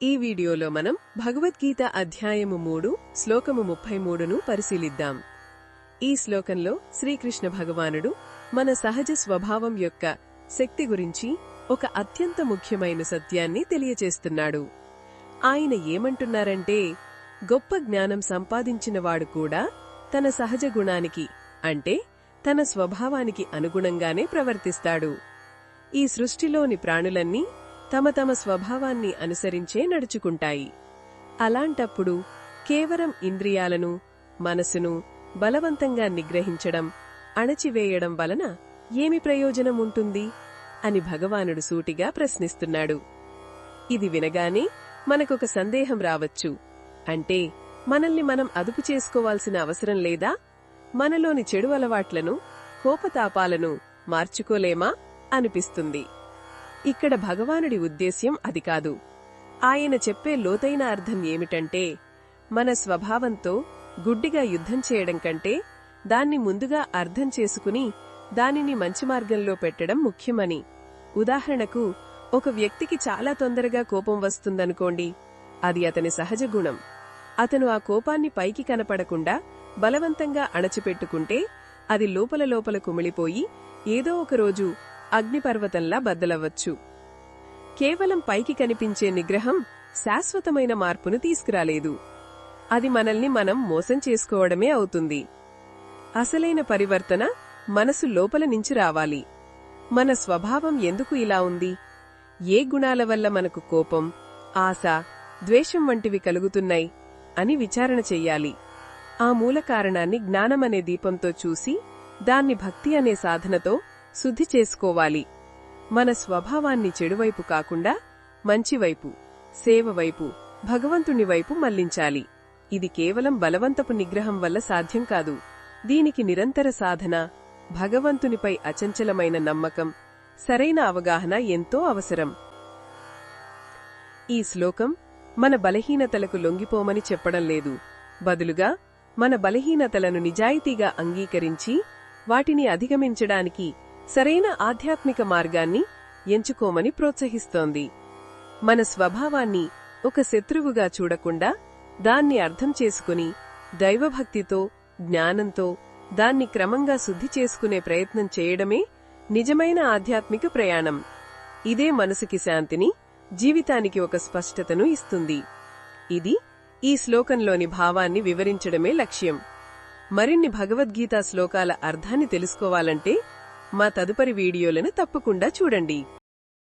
ఈ వీడియోలో మనం భగవద్గీత అధ్యాయము 3 శ్లోకము 33ను పరిశీలిద్దాం. ఈ శ్లోకంలో శ్రీకృష్ణ భగవానుడు మన సహజ స్వభావం యొక్క శక్తి గురించి ఒక అత్యంత ముఖ్యమైన సత్యాన్ని తెలియచేస్తున్నాడు. ఆయన ఏమంటున్నారంటే, గొప్ప జ్ఞానం సంపాదించినవాడు కూడా తన సహజ గుణానికి అంటే తన స్వభావానికి అనుగుణంగానే ప్రవర్తిస్తాడు. ఈ సృష్టిలోని ప్రాణులన్నీ తమ తమ స్వభావాన్ని అనుసరించే నడుచుకుంటాయి. అలాంటప్పుడు కేవలం ఇంద్రియాలను, మనసును బలవంతంగా నిగ్రహించడం, అణచివేయడం వలన ఏమి ప్రయోజనం ఉంటుంది అని భగవానుడు సూటిగా ప్రశ్నిస్తున్నాడు. ఇది వినగానే మనకొక సందేహం రావచ్చు. అంటే మనల్ని మనం అదుపు చేసుకోవాల్సిన అవసరం లేదా? మనలోని చెడు అలవాట్లను, కోపతాపాలను మార్చుకోలేమా అనిపిస్తుంది. ఇక్కడ భగవానుడి ఉద్దేశ్యం అది కాదు. ఆయన చెప్పే లోతైన అర్థం ఏమిటంటే, మన స్వభావంతో గుడ్డిగా యుద్ధం చేయడం కంటే దాన్ని ముందుగా అర్థం చేసుకుని దానిని మంచి మార్గంలో పెట్టడం ముఖ్యమని. ఉదాహరణకు, ఒక వ్యక్తికి చాలా తొందరగా కోపం వస్తుందనుకోండి. అది అతని సహజ గుణం. అతను ఆ కోపాన్ని పైకి కనపడకుండా బలవంతంగా అణచిపెట్టుకుంటే అది లోపల లోపల కుమిలిపోయి ఏదో ఒకరోజు అగ్నిపర్వతంలా బద్దలవ్వచ్చు. కేవలం పైకి కనిపించే నిగ్రహం శాశ్వతమైన మార్పును తీసుకురాలేదు. అది మనల్ని మనం మోసం చేసుకోవడమే అవుతుంది. అసలైన పరివర్తన మనసు లోపల నుంచి రావాలి. మన స్వభావం ఎందుకు ఇలా ఉంది? ఏ గుణాల వల్ల మనకు కోపం, ఆశ, ద్వేషం వంటివి కలుగుతున్నాయి అని విచారణ చెయ్యాలి. ఆ మూల కారణాన్ని జ్ఞానమనే దీపంతో చూసి దాన్ని భక్తి అనే సాధనతో శుద్ధి చేసుకోవాలి. మన స్వభావాన్ని చెడువైపు కాకుండా మంచివైపు, సేవవైపు, భగవంతుని వైపు మళ్లించాలి. ఇది కేవలం బలవంతపు నిగ్రహం వల్ల సాధ్యం కాదు. దీనికి నిరంతర సాధన, భగవంతునిపై అచంచలమైన నమ్మకం, సరైన అవగాహన ఎంతో అవసరం. ఈ శ్లోకం మన బలహీనతలకు లొంగిపోమని చెప్పడం లేదు. బదులుగా మన బలహీనతలను నిజాయితీగా అంగీకరించి వాటిని అధిగమించడానికి సరైన ఆధ్యాత్మిక మార్గాన్ని ఎంచుకోమని ప్రోత్సహిస్తోంది. మన స్వభావాన్ని ఒక శత్రువుగా చూడకుండా దాన్ని అర్థం చేసుకుని దైవభక్తితో, జ్ఞానంతో దాన్ని క్రమంగా శుద్ధి చేసుకునే ప్రయత్నం చేయడమే నిజమైన ఆధ్యాత్మిక ప్రయాణం. ఇదే మనసుకి శాంతిని, జీవితానికి ఒక స్పష్టతను ఇస్తుంది. ఇది ఈ శ్లోకంలోని భావాన్ని వివరించడమే లక్ష్యం. మరిన్ని భగవద్గీతా శ్లోకాల అర్థాన్ని తెలుసుకోవాలంటే మా తదుపరి వీడియోలను తప్పకుండా చూడండి.